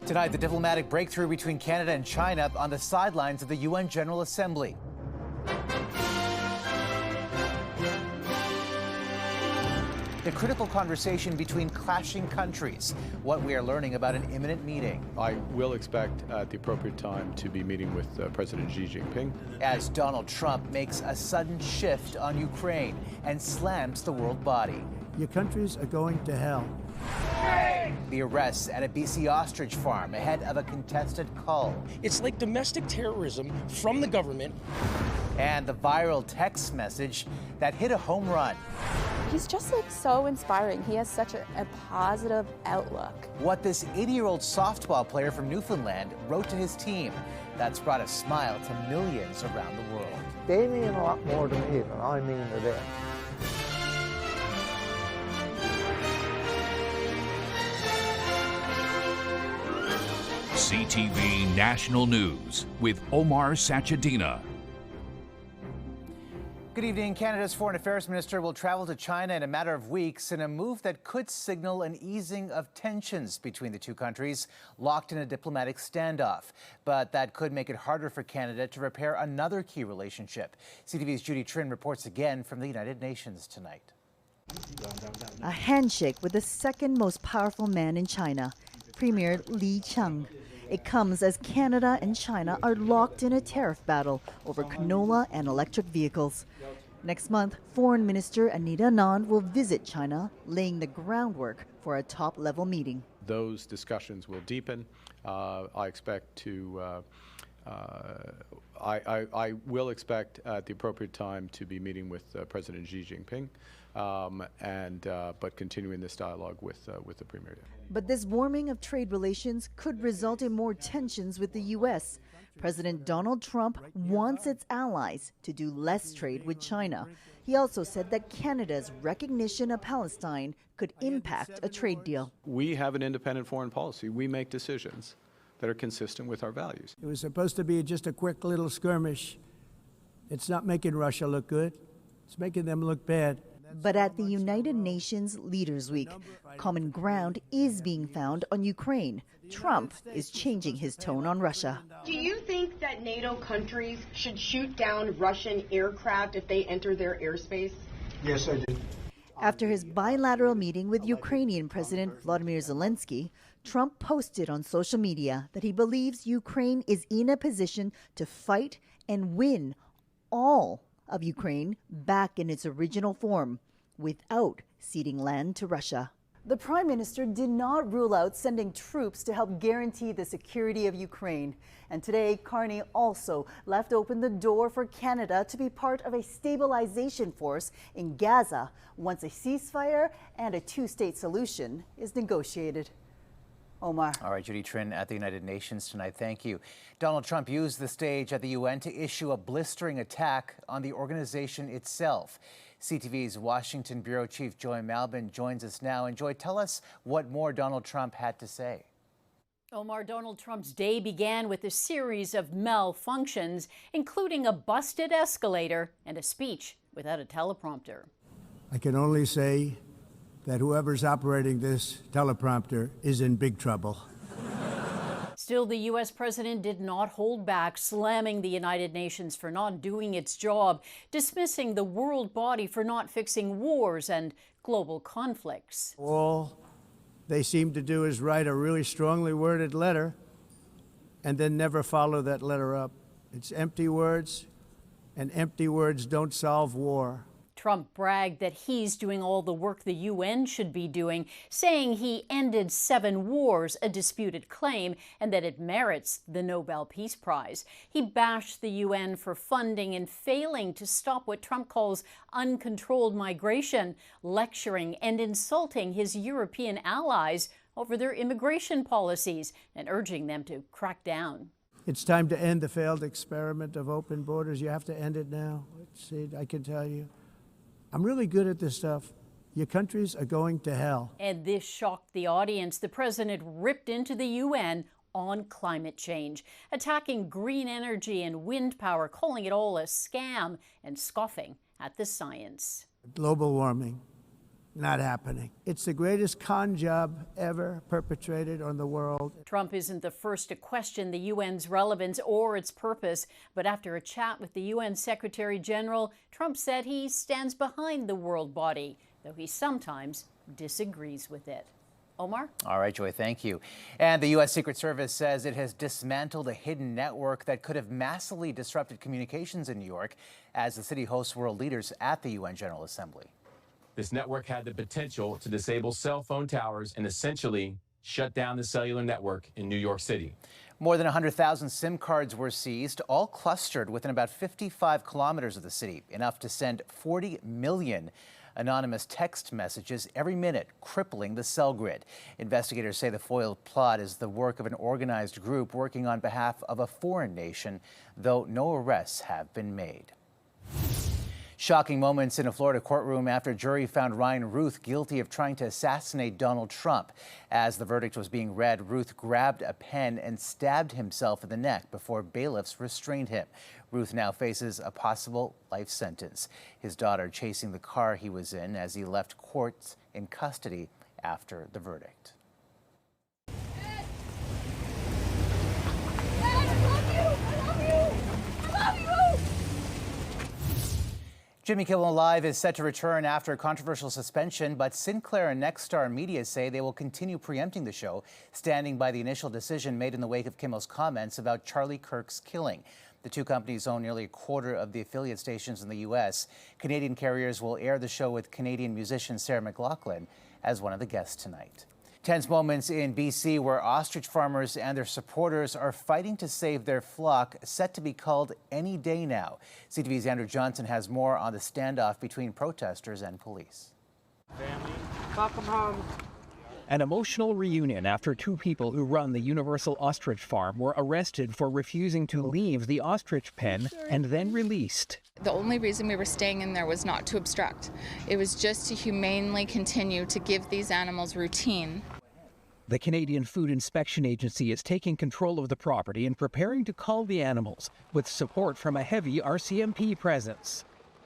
Tonight, the diplomatic breakthrough between Canada and China on the sidelines of the UN General Assembly. The critical conversation between clashing countries. What we are learning about an imminent meeting. I will expect at the appropriate time to be meeting with President Xi Jinping. As Donald Trump makes a sudden shift on Ukraine and slams the world body. Your countries are going to hell. The arrests at a BC ostrich farm ahead of a contested cull. It's like domestic terrorism from the government. And the viral text message that hit a home run. He's just so inspiring. He has such a positive outlook. What this 80-year-old softball player from Newfoundland wrote to his team, that's brought a smile to millions around the world. They mean a lot more to me than I mean to them. CTV National News with Omar Sachedina. Good evening. Canada's Foreign Affairs Minister will travel to China in a matter of weeks in a move that could signal an easing of tensions between the two countries, locked in a diplomatic standoff. But that could make it harder for Canada to repair another key relationship. CTV's Judy Trin reports again from the United Nations tonight. A handshake with the second most powerful man in China, Premier Li Qiang. It comes as Canada and China are locked in a tariff battle over canola and electric vehicles. Next month, Foreign Minister Anita Anand will visit China, laying the groundwork for a top-level meeting. Those discussions will deepen. I will expect at the appropriate time to be meeting with President Xi Jinping, but continuing this dialogue with the Premier. But this warming of trade relations could result in more tensions with the U.S. President Donald Trump wants its allies to do less trade with China. He also said that Canada's recognition of Palestine could impact a trade deal. We have an independent foreign policy. We make decisions that are consistent with our values. It was supposed to be just a quick little skirmish. It's not making Russia look good. It's making them look bad. But at the United Nations Leaders Week, common ground is being found on Ukraine. Trump is changing his tone on Russia. Do you think that NATO countries should shoot down Russian aircraft if they enter their airspace? Yes, I do. After his bilateral meeting with Ukrainian President Volodymyr Zelensky, Trump posted on social media that he believes Ukraine is in a position to fight and win all of Ukraine back in its original form without ceding land to Russia. The Prime Minister did not rule out sending troops to help guarantee the security of Ukraine. And today, Carney also left open the door for Canada to be part of a stabilization force in Gaza once a ceasefire and a two-state solution is negotiated. Omar. All right, Judy Trin at the United Nations tonight. Thank you. Donald Trump used the stage at the UN to issue a blistering attack on the organization itself. CTV's Washington Bureau Chief Joy Malbin joins us now. And Joy, tell us what more Donald Trump had to say. Omar, Donald Trump's day began with a series of malfunctions, including a busted escalator and a speech without a teleprompter. I can only say that whoever's operating this teleprompter is in big trouble. Still, the U.S. president did not hold back, slamming the United Nations for not doing its job, dismissing the world body for not fixing wars and global conflicts. All they seem to do is write a really strongly worded letter and then never follow that letter up. It's empty words, and empty words don't solve war. Trump bragged that he's doing all the work the UN should be doing, saying he ended 7 wars, a disputed claim, and that it merits the Nobel Peace Prize. He bashed the UN for funding and failing to stop what Trump calls uncontrolled migration, lecturing and insulting his European allies over their immigration policies and urging them to crack down. It's time to end the failed experiment of open borders. You have to end it now. See, I can tell you. I'm really good at this stuff. Your countries are going to hell. And this shocked the audience. The president ripped into the UN on climate change, attacking green energy and wind power, calling it all a scam and scoffing at the science. Global warming Not happening. It's the greatest con job ever perpetrated on the world. Trump isn't the first to question the UN's relevance or its purpose, but after a chat with the UN Secretary General, Trump said he stands behind the world body, though he sometimes disagrees with it. Omar? All right, Joy, thank you. And the U.S. Secret Service says it has dismantled a hidden network that could have massively disrupted communications in New York as the city hosts world leaders at the UN General Assembly. This network had the potential to disable cell phone towers and essentially shut down the cellular network in New York City. More than 100,000 SIM cards were seized, all clustered within about 55 kilometers of the city, enough to send 40 million anonymous text messages every minute, crippling the cell grid. Investigators say the foiled plot is the work of an organized group working on behalf of a foreign nation, though no arrests have been made. Shocking moments in a Florida courtroom after a jury found Ryan Ruth guilty of trying to assassinate Donald Trump. As the verdict was being read, Ruth grabbed a pen and stabbed himself in the neck before bailiffs restrained him. Ruth now faces a possible life sentence. His daughter chasing the car he was in as he left court in custody after the verdict. Jimmy Kimmel Live is set to return after a controversial suspension, but Sinclair and Nexstar Media say they will continue preempting the show, standing by the initial decision made in the wake of Kimmel's comments about Charlie Kirk's killing. The two companies own nearly a quarter of the affiliate stations in the U.S. Canadian carriers will air the show with Canadian musician Sarah McLachlan as one of the guests tonight. Tense moments in BC where ostrich farmers and their supporters are fighting to save their flock, set to be culled any day now. CTV's Andrew Johnson has more on the standoff between protesters and police. Family, welcome home. An emotional reunion after two people who run the Universal Ostrich Farm were arrested for refusing to leave the ostrich pen and then released. The only reason we were staying in there was not to obstruct. It was just to humanely continue to give these animals routine. The Canadian Food Inspection Agency is taking control of the property and preparing to cull the animals, with support from a heavy RCMP presence.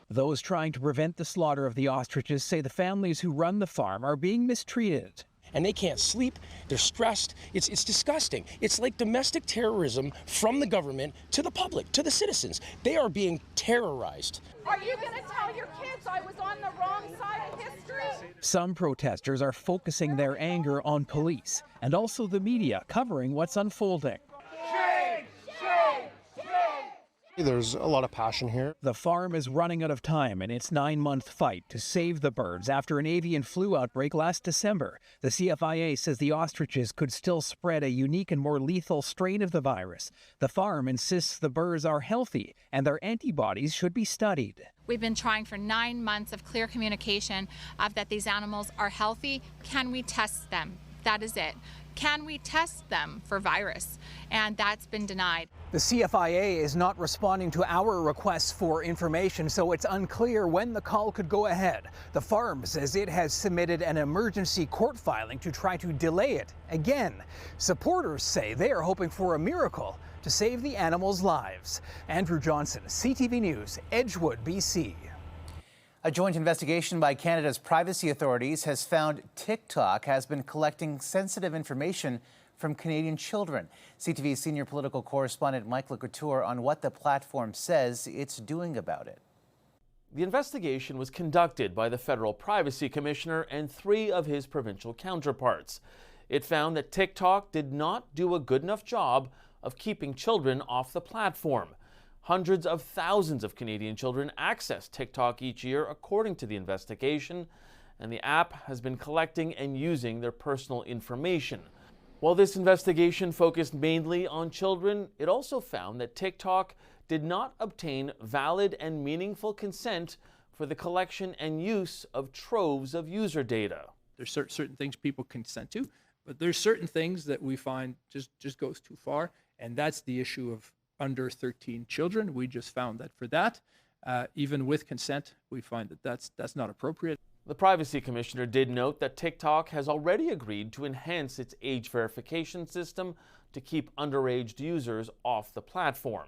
Those trying to prevent the slaughter of the ostriches say the families who run the farm are being mistreated. And they can't sleep, they're stressed, it's disgusting. It's like domestic terrorism from the government to the public, to the citizens. They are being terrorized. Are you going to tell your kids I was on the wrong side of history? Some protesters are focusing their anger on police and also the media covering what's unfolding. Shame! Shame! There's a lot of passion here. The farm is running out of time in its 9-month fight to save the birds after an avian flu outbreak last December. The CFIA says the ostriches could still spread a unique and more lethal strain of the virus. The farm insists the birds are healthy and their antibodies should be studied. We've been trying for 9 months of clear communication of that these animals are healthy. Can we test them? That is it. Can we test them for virus? And that's been denied. The CFIA is not responding to our requests for information, so it's unclear when the call could go ahead. The farm says it has submitted an emergency court filing to try to delay it again. Supporters say they are hoping for a miracle to save the animals' lives. Andrew Johnson, CTV News, Edgewood, BC. A joint investigation by Canada's privacy authorities has found TikTok has been collecting sensitive information from Canadian children. CTV's senior political correspondent Mike Couture on what the platform says it's doing about it. The investigation was conducted by the Federal Privacy Commissioner and 3 of his provincial counterparts. It found that TikTok did not do a good enough job of keeping children off the platform. Hundreds of thousands of Canadian children access TikTok each year, according to the investigation, and the app has been collecting and using their personal information. While this investigation focused mainly on children, it also found that TikTok did not obtain valid and meaningful consent for the collection and use of troves of user data. There's certain things people consent to, but there's certain things that we find just goes too far, and that's the issue of under 13 children. We just found that for that, even with consent, we find that that's not appropriate. The Privacy Commissioner did note that TikTok has already agreed to enhance its age verification system to keep underage users off the platform.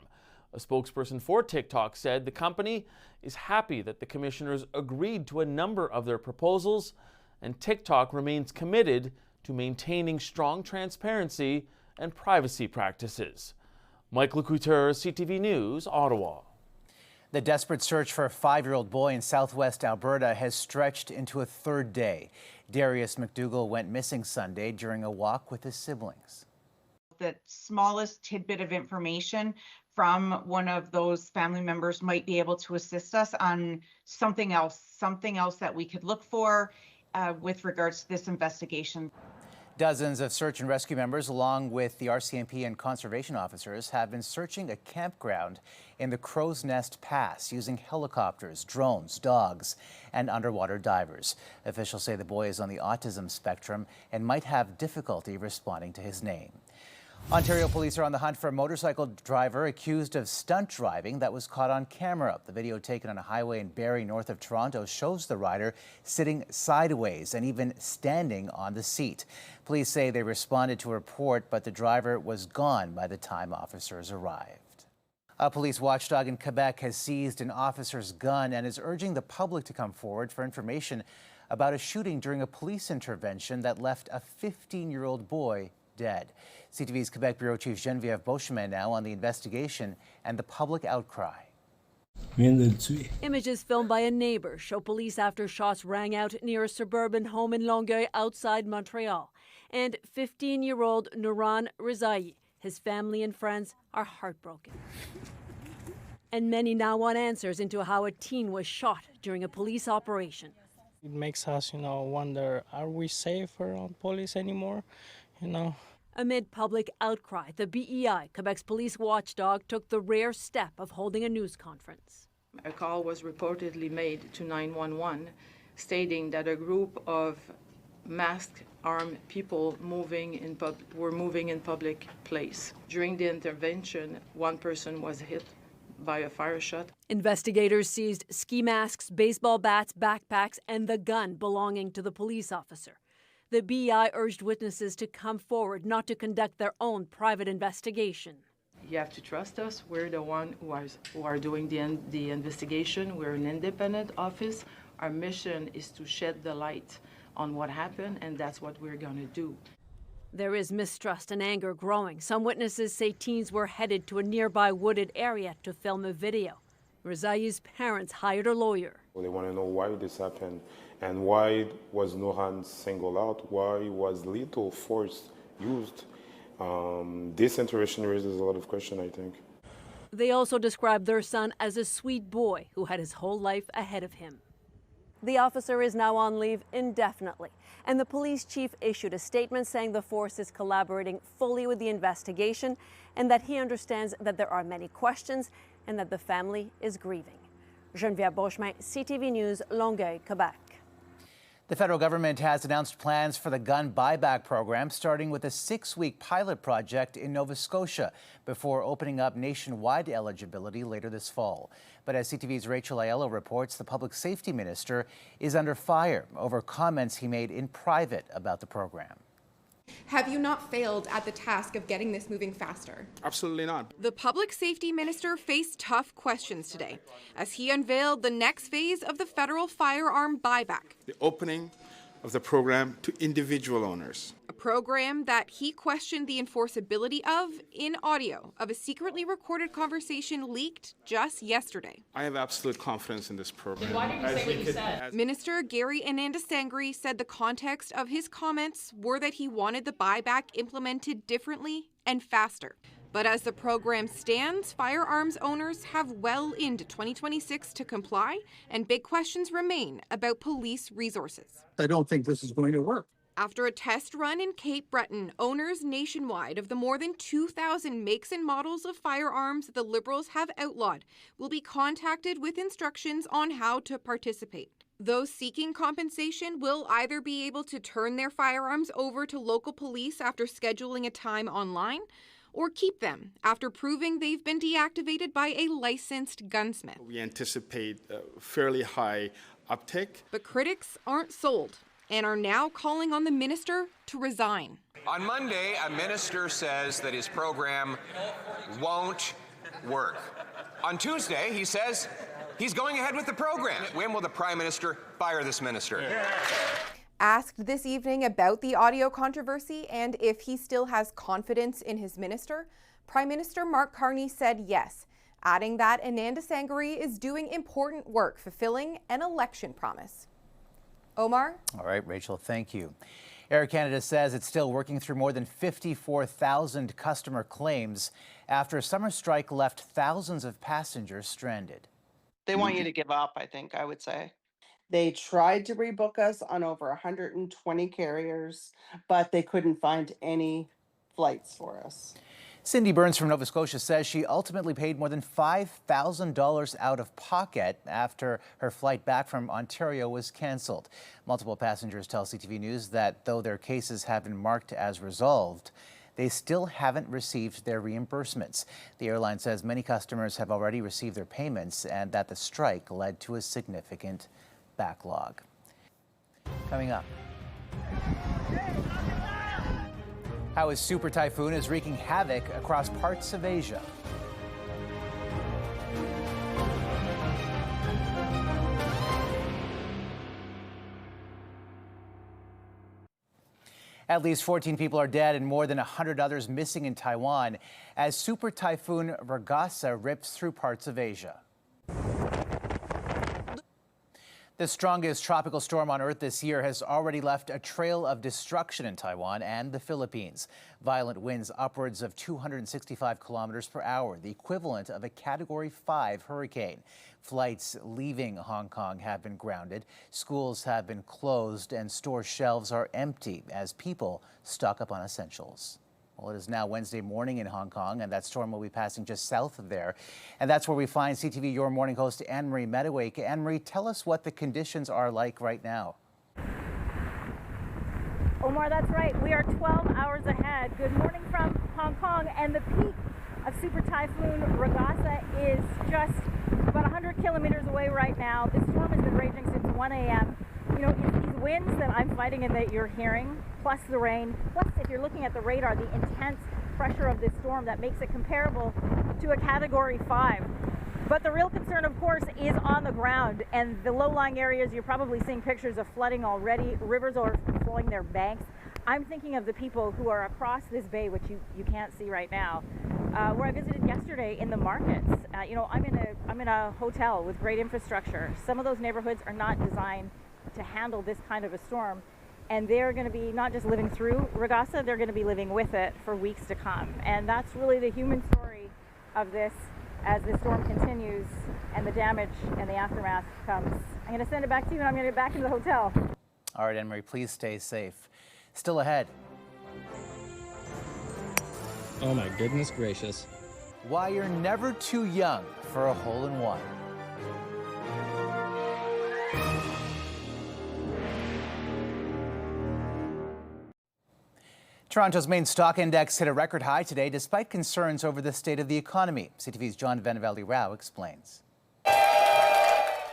A spokesperson for TikTok said the company is happy that the commissioners agreed to a number of their proposals and TikTok remains committed to maintaining strong transparency and privacy practices. Mike Lecouteur, CTV News, Ottawa. The desperate search for a 5-year-old boy in southwest Alberta has stretched into a third day. Darius McDougall went missing Sunday during a walk with his siblings. The smallest tidbit of information from one of those family members might be able to assist us on something else that we could look for with regards to this investigation. Dozens of search and rescue members, along with the RCMP and conservation officers, have been searching a campground in the Crow's Nest Pass using helicopters, drones, dogs, and underwater divers. Officials say the boy is on the autism spectrum and might have difficulty responding to his name. Ontario police are on the hunt for a motorcycle driver accused of stunt driving that was caught on camera. The video taken on a highway in Barrie, north of Toronto, shows the rider sitting sideways and even standing on the seat. Police say they responded to a report, but the driver was gone by the time officers arrived. A police watchdog in Quebec has seized an officer's gun and is urging the public to come forward for information about a shooting during a police intervention that left a 15-year-old boy dead. CTV's Quebec Bureau Chief Geneviève Beauchemin now on the investigation and the public outcry. Images filmed by a neighbor show police after shots rang out near a suburban home in Longueuil outside Montreal. And 15-year-old Nouran Rezaei, his family and friends are heartbroken. And many now want answers into how a teen was shot during a police operation. It makes us, wonder, are we safe around police anymore? Amid public outcry, the BEI, Quebec's police watchdog, took the rare step of holding a news conference. A call was reportedly made to 911 stating that a group of masked armed people were moving in public place. During the intervention, one person was hit by a fire shot. Investigators seized ski masks, baseball bats, backpacks, and the gun belonging to the police officer. The BEI urged witnesses to come forward, not to conduct their own private investigation. You have to trust us. We're the one who are doing the investigation. We're an independent office. Our mission is to shed the light on what happened, and that's what we're going to do. There is mistrust and anger growing. Some witnesses say teens were headed to a nearby wooded area to film a video. Rezaei's parents hired a lawyer. They want to know why this happened and why was Nouran singled out, why was lethal force used. This intervention raises a lot of questions, I think. They also described their son as a sweet boy who had his whole life ahead of him. The officer is now on leave indefinitely, and the police chief issued a statement saying the force is collaborating fully with the investigation and that he understands that there are many questions and that the family is grieving. Geneviève Beauchemin, CTV News, Longueuil, Quebec. The federal government has announced plans for the gun buyback program, starting with a 6-week pilot project in Nova Scotia before opening up nationwide eligibility later this fall. But as CTV's Rachel Aiello reports, the public safety minister is under fire over comments he made in private about the program. Have you not failed at the task of getting this moving faster? Absolutely not. The public safety minister faced tough questions today as he unveiled the next phase of the federal firearm buyback. The opening of the program to individual owners. A program that he questioned the enforceability of in audio of a secretly recorded conversation leaked just yesterday. I have absolute confidence in this program. Why did you say what you said? Minister Gary Anandasangri said the context of his comments were that he wanted the buyback implemented differently and faster. But as the program stands, firearms owners have well into 2026 to comply, and big questions remain about police resources. I don't think this is going to work. After a test run in Cape Breton, owners nationwide of the more than 2,000 makes and models of firearms the Liberals have outlawed will be contacted with instructions on how to participate. Those seeking compensation will either be able to turn their firearms over to local police after scheduling a time online, or keep them after proving they've been deactivated by a licensed gunsmith. We anticipate a fairly high uptick. But critics aren't sold and are now calling on the minister to resign. On Monday, a minister says that his program won't work. On Tuesday, he says he's going ahead with the program. When will the Prime Minister fire this minister? Asked this evening about the audio controversy and if he still has confidence in his minister, Prime Minister Mark Carney said yes, adding that Ananda Sangari is doing important work fulfilling an election promise. Omar? All right, Rachel, thank you. Air Canada says it's still working through more than 54,000 customer claims after a summer strike left thousands of passengers stranded. They want you to give up, I would say. They tried to rebook us on over 120 carriers, but they couldn't find any flights for us. Cindy Burns from Nova Scotia says she ultimately paid more than $5,000 out of pocket after her flight back from Ontario was canceled. Multiple passengers tell CTV News that though their cases have been marked as resolved, they still haven't received their reimbursements. The airline says many customers have already received their payments and that the strike led to a significant backlog. Coming up, how a super typhoon is wreaking havoc across parts of Asia. At least 14 people are dead and more than 100 others missing in Taiwan as super typhoon Ragasa rips through parts of Asia. The strongest tropical storm on Earth this year has already left a trail of destruction in Taiwan and the Philippines. Violent winds upwards of 265 kilometers per hour, the equivalent of a Category 5 hurricane. Flights leaving Hong Kong have been grounded, schools have been closed, and store shelves are empty as people stock up on essentials. Well, it is now Wednesday morning in Hong Kong, and that storm will be passing just south of there. And that's where we find CTV Your Morning host Anne-Marie Medawake. Anne-Marie, tell us what the conditions are like right now. Omar, that's right. We are 12 hours ahead. Good morning from Hong Kong, and the peak of Super Typhoon Ragasa is just about 100 kilometers away right now. This storm has been raging since 1 a.m. You know, these winds that I'm fighting and that you're hearing, plus the rain, plus if you're looking at the radar, the intense pressure of this storm that makes it comparable to a Category 5. But the real concern, of course, is on the ground, and the low-lying areas, you're probably seeing pictures of flooding already. Rivers are flowing their banks. I'm thinking of the people who are across this bay, which you can't see right now, where I visited yesterday in the markets. You know, I'm in a hotel with great infrastructure. Some of those neighborhoods are not designed to handle this kind of a storm, and they're going to be not just living through Ragasa, they're going to be living with it for weeks to come. And that's really the human story of this as the storm continues and the damage and the aftermath comes. I'm going to send it back to you, and I'm going to get back into the hotel. All right, Anne-Marie, please stay safe. Still ahead. Oh my goodness gracious. Why you're never too young for a hole-in-one. Toronto's main stock index hit a record high today despite concerns over the state of the economy. CTV's John Vanavalley-Rao explains.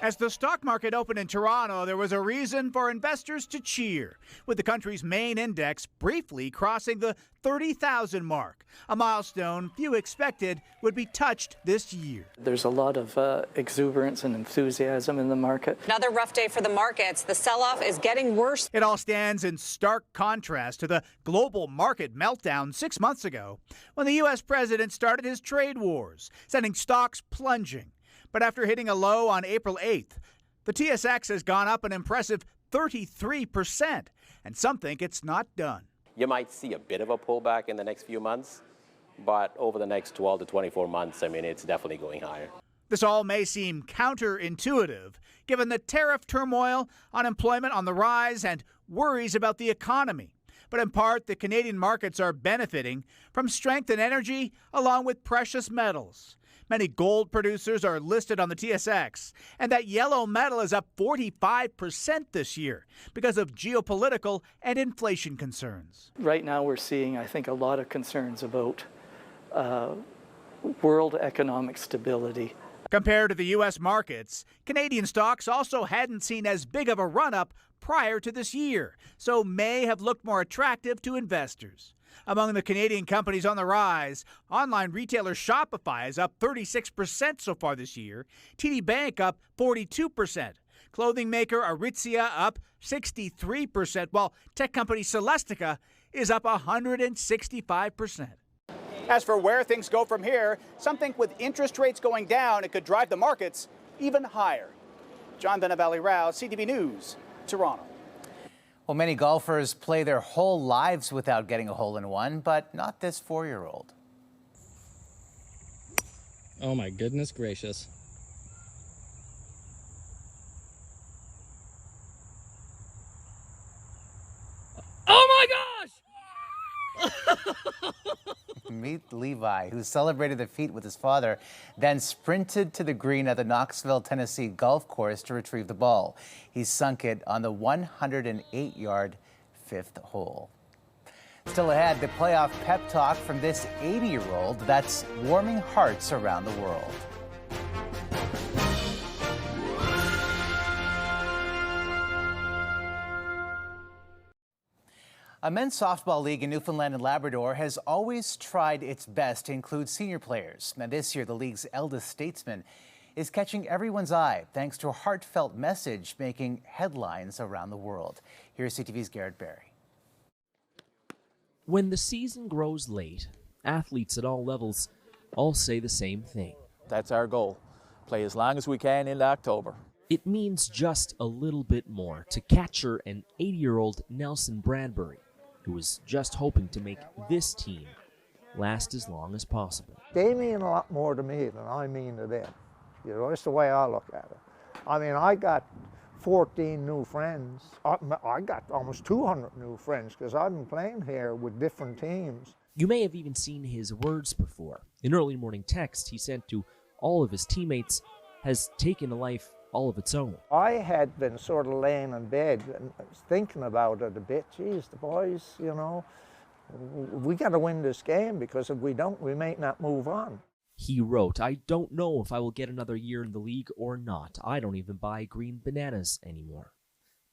As the stock market opened in Toronto, there was a reason for investors to cheer, with the country's main index briefly crossing the 30,000 mark, a milestone few expected would be touched this year. There's a lot of exuberance and enthusiasm in the market. Another rough day for the markets. The sell-off is getting worse. It all stands in stark contrast to the global market meltdown 6 months ago, when the U.S. president started his trade wars, sending stocks plunging. But after hitting a low on April 8th, the TSX has gone up an impressive 33%, and some think it's not done. You might see a bit of a pullback in the next few months, but over the next 12 to 24 months, I mean, it's definitely going higher. This all may seem counterintuitive, given the tariff turmoil, unemployment on the rise, and worries about the economy. But in part, the Canadian markets are benefiting from strength in energy along with precious metals. Many gold producers are listed on the TSX, and that yellow metal is up 45% this year because of geopolitical and inflation concerns. Right now we're seeing, I think, a lot of concerns about world economic stability. Compared to the U.S. markets, Canadian stocks also hadn't seen as big of a run-up prior to this year, so may have looked more attractive to investors. Among the Canadian companies on the rise, online retailer Shopify is up 36% so far this year, TD Bank up 42%, Clothing maker Aritzia up 63%, while tech company Celestica is up 165%. As for where things go from here, some think with interest rates going down, it could drive the markets even higher. John Benavalli-Rao, CTV News, Toronto. Well, many golfers play their whole lives without getting a hole-in-one, but not this 4-year-old. Oh my goodness gracious. Oh my gosh! Meet Levi, who celebrated the feat with his father, then sprinted to the green at the Knoxville, Tennessee golf course to retrieve the ball. He sunk it on the 108-yard fifth hole. Still ahead, the playoff pep talk from this 80-year-old that's warming hearts around the world. A men's softball league in Newfoundland and Labrador has always tried its best to include senior players. Now this year, the league's eldest statesman is catching everyone's eye thanks to a heartfelt message making headlines around the world. Here's CTV's Garrett Barry. When the season grows late, athletes at all levels all say the same thing. That's our goal. Play as long as we can into October. It means just a little bit more to catcher and 80-year-old Nelson Bradbury, who was just hoping to make this team last as long as possible. They mean a lot more to me than I mean to them. You know, that's the way I look at it. I mean, I got 14 new friends. I got almost 200 new friends because I've been playing here with different teams. You may have even seen his words before. An early morning text he sent to all of his teammates has taken a life all of its own. I had been sort of laying in bed and thinking about it a bit. Geez, the boys, you know, we got to win this game because if we don't, we may not move on. He wrote, "I don't know if I will get another year in the league or not. I don't even buy green bananas anymore.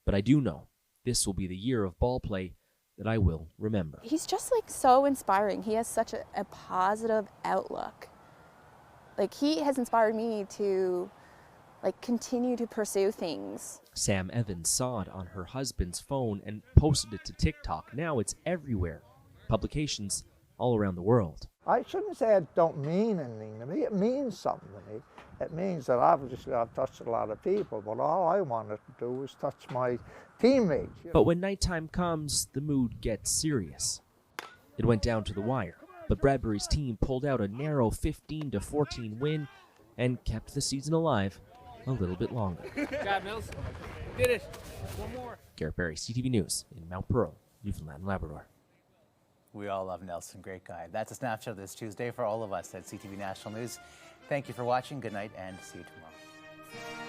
But I do know this will be the year of ball play that I will remember." He's just like so inspiring. He has such a positive outlook. Like he has inspired me to continue to pursue things. Sam Evans saw it on her husband's phone and posted it to TikTok. Now it's everywhere. Publications all around the world. I shouldn't say it don't mean anything to me. It means something to me. It means that obviously I've touched a lot of people, but all I wanted to do was touch my teammates. But when nighttime comes, the mood gets serious. It went down to the wire, but Bradbury's team pulled out a narrow 15-14 win and kept the season alive a little bit longer. Good job, Mills. Did it. One more. Garrett Barry, CTV News in Mount Pearl, Newfoundland and Labrador. We all love Nelson, great guy. That's a snapshot this Tuesday for all of us at CTV National News. Thank you for watching. Good night and see you tomorrow.